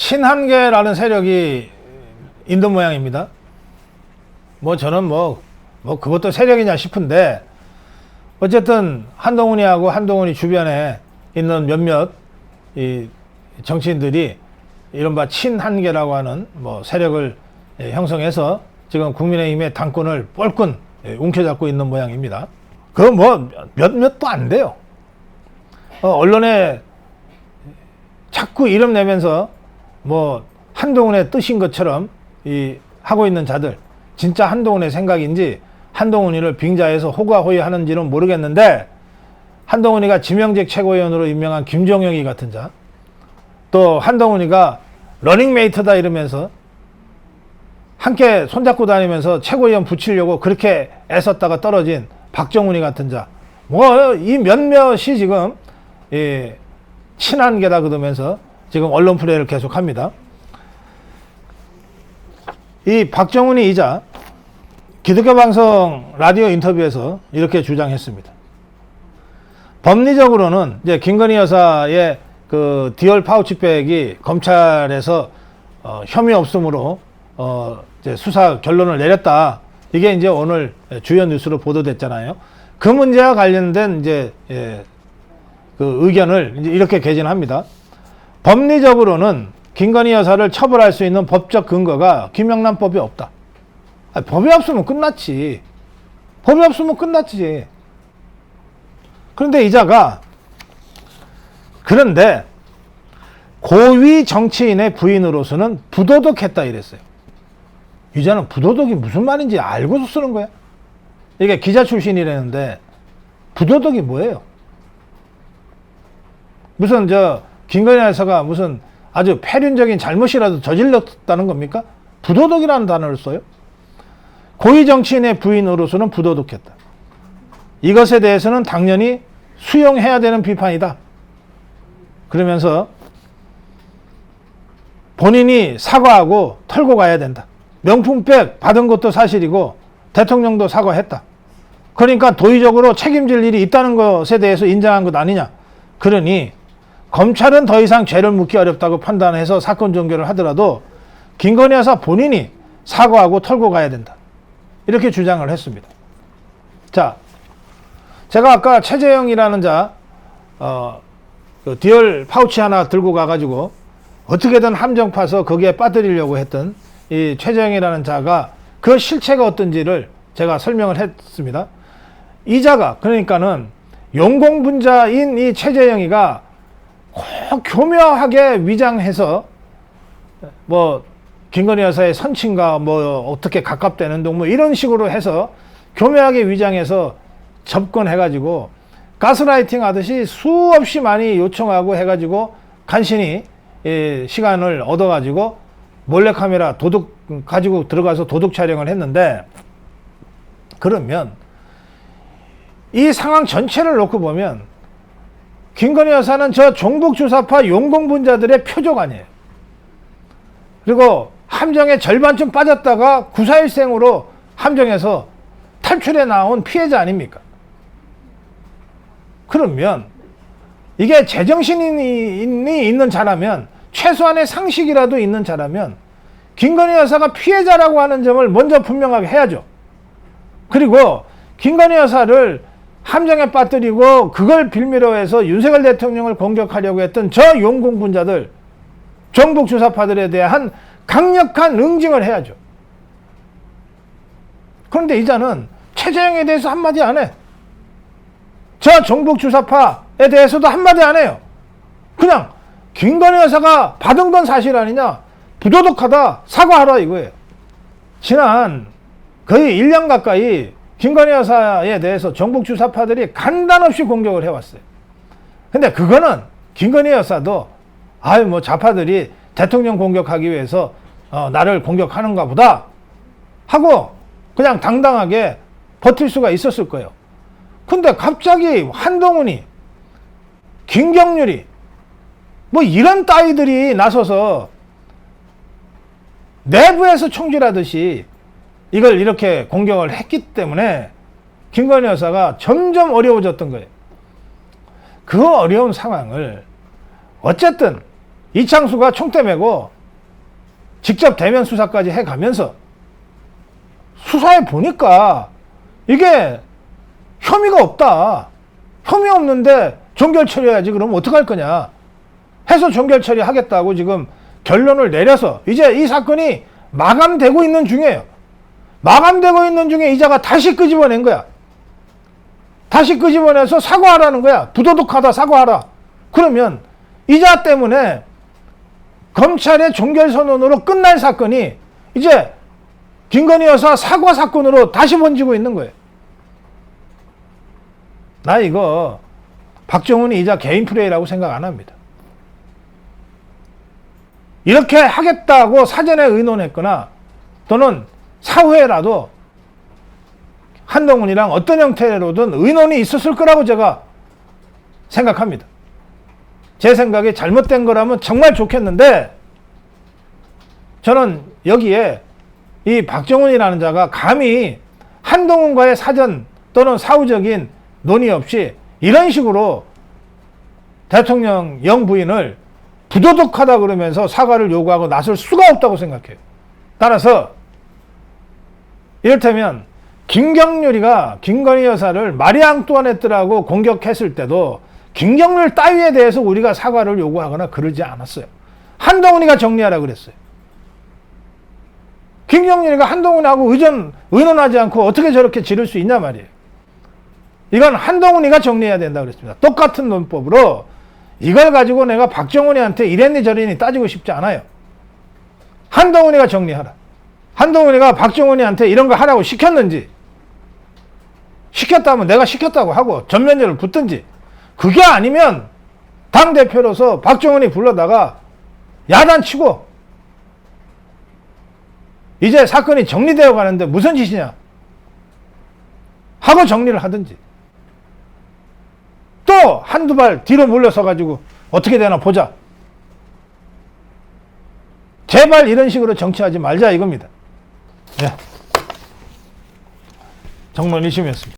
친한계라는 세력이 있는 모양입니다. 뭐 저는 뭐 그것도 세력이냐 싶은데, 어쨌든 한동훈이하고 한동훈이 주변에 있는 몇몇 이 정치인들이 이른바 친한계라고 하는 뭐 세력을 형성해서 지금 국민의힘의 당권을 뻘끈 움켜잡고 있는 모양입니다. 그거 뭐 몇몇도 안 돼요. 언론에 자꾸 이름 내면서 뭐 한동훈의 뜻인 것처럼 하고 있는 자들, 진짜 한동훈의 생각인지 한동훈이를 빙자해서 호가호위하는지는 모르겠는데, 한동훈이가 지명직 최고위원으로 임명한 김종영이 같은 자, 또 한동훈이가 러닝메이트다 이러면서 함께 손잡고 다니면서 최고위원 붙이려고 그렇게 애썼다가 떨어진 박정훈이 같은 자, 뭐 이 몇몇이 지금 친한계다 그러면서 지금 언론 플레이를 계속합니다. 이 박정훈이 이자 기독교 방송 라디오 인터뷰에서 이렇게 주장했습니다. 법리적으로는 이제 김건희 여사의 그 디올 파우치백이 검찰에서 혐의 없음으로 이제 수사 결론을 내렸다. 이게 이제 오늘 주요 뉴스로 보도됐잖아요. 그 문제와 관련된 이제 그 의견을 이제 이렇게 개진합니다. 법리적으로는 김건희 여사를 처벌할 수 있는 법적 근거가 김영란법이 없다. 아니, 법이 없으면 끝났지. 법이 없으면 끝났지. 그런데 이자가 그런데 고위 정치인의 부인으로서는 부도덕했다 이랬어요. 이자는 부도덕이 무슨 말인지 알고서 쓰는 거야. 이게 기자 출신이라는데 부도덕이 뭐예요? 무슨 김건희 여사가 무슨 아주 폐륜적인 잘못이라도 저질렀다는 겁니까? 부도덕이라는 단어를 써요. 고위 정치인의 부인으로서는 부도덕했다. 이것에 대해서는 당연히 수용해야 되는 비판이다. 그러면서 본인이 사과하고 털고 가야 된다. 명품백 받은 것도 사실이고 대통령도 사과했다. 그러니까 도의적으로 책임질 일이 있다는 것에 대해서 인정한 것 아니냐. 그러니 검찰은 더 이상 죄를 묻기 어렵다고 판단해서 사건 종결을 하더라도 김건희 여사 본인이 사과하고 털고 가야 된다. 이렇게 주장을 했습니다. 자, 제가 아까 최재형이라는 자, 그 디올 파우치 하나 들고 가가지고 어떻게든 함정 파서 거기에 빠뜨리려고 했던 이 최재형이라는 자가 그 실체가 어떤지를 제가 설명을 했습니다. 이 자가 그러니까는 용공분자인 이 최재형이가 꼭 교묘하게 위장해서 뭐 김건희 여사의 선친과 뭐 어떻게 가깝다는 등 뭐 이런 식으로 해서 교묘하게 위장해서 접근해가지고 가스라이팅 하듯이 수없이 많이 요청하고 해가지고 간신히 시간을 얻어가지고 몰래카메라 도둑 가지고 들어가서 도둑 촬영을 했는데, 그러면 이 상황 전체를 놓고 보면 김건희 여사는 저 종북주사파 용공분자들의 표적 아니에요. 그리고 함정에 절반쯤 빠졌다가 구사일생으로 함정에서 탈출해 나온 피해자 아닙니까? 그러면 이게 제정신이 있는 자라면, 최소한의 상식이라도 있는 자라면 김건희 여사가 피해자라고 하는 점을 먼저 분명하게 해야죠. 그리고 김건희 여사를 함정에 빠뜨리고 그걸 빌미로 해서 윤석열 대통령을 공격하려고 했던 저 용공분자들, 종북주사파들에 대한 강력한 응징을 해야죠. 그런데 이자는 최재형에 대해서 한마디 안 해. 저 종북주사파에 대해서도 한마디 안 해요. 그냥 김건희 여사가 받은 건 사실 아니냐, 부도덕하다, 사과하라 이거예요. 지난 거의 1년 가까이 김건희 여사에 대해서 종북주사파들이 간단없이 공격을 해왔어요. 근데 그거는 김건희 여사도 아유 뭐 좌파들이 대통령 공격하기 위해서 나를 공격하는가 보다 하고 그냥 당당하게 버틸 수가 있었을 거예요. 근데 갑자기 한동훈이, 김경률이 뭐 이런 따위들이 나서서 내부에서 총질하듯이 이걸 이렇게 공격을 했기 때문에 김건희 여사가 점점 어려워졌던 거예요. 그 어려운 상황을 어쨌든 이창수가 총대 메고 직접 대면 수사까지 해가면서 수사해 보니까 이게 혐의가 없다. 혐의 없는데 종결 처리해야지. 그러면 어떡할 거냐. 해서 종결 처리하겠다고 지금 결론을 내려서 이제 이 사건이 마감되고 있는 중이에요. 마감되고 있는 중에 이자가 다시 끄집어낸 거야. 다시 끄집어내서 사과하라는 거야. 부도덕하다 사과하라. 그러면 이자 때문에 검찰의 종결선언으로 끝날 사건이 이제 김건희 여사 사과 사건으로 다시 번지고 있는 거예요. 나 이거 박정훈이 이자 개인 플레이라고 생각 안 합니다. 이렇게 하겠다고 사전에 의논했거나 또는 사후에라도 한동훈이랑 어떤 형태로든 의논이 있었을 거라고 제가 생각합니다. 제 생각에 잘못된 거라면 정말 좋겠는데 저는 여기에 이 박정훈이라는 자가 감히 한동훈과의 사전 또는 사후적인 논의 없이 이런 식으로 대통령 영부인을 부도덕하다 그러면서 사과를 요구하고 나설 수가 없다고 생각해요. 따라서 이를테면 김경률이가 김건희 여사를 마리 앙뚜아네트라고 공격했을 때도 김경률 따위에 대해서 우리가 사과를 요구하거나 그러지 않았어요. 한동훈이가 정리하라 그랬어요. 김경률이가 한동훈하고 의논하지 않고 어떻게 저렇게 지를 수 있냐 말이에요. 이건 한동훈이가 정리해야 된다 그랬습니다. 똑같은 논법으로 이걸 가지고 내가 박정훈이한테 이랬니 저랬니 따지고 싶지 않아요. 한동훈이가 정리하라. 한동훈이가 박정훈이한테 이런 거 하라고 시켰는지, 시켰다면 내가 시켰다고 하고 전면제를 붙든지, 그게 아니면 당대표로서 박정훈이 불러다가 야단치고 이제 사건이 정리되어 가는데 무슨 짓이냐 하고 정리를 하든지, 또 한두 발 뒤로 물러서 가지고 어떻게 되나 보자. 제발 이런 식으로 정치하지 말자 이겁니다. 네. 정론 1심이었습니다.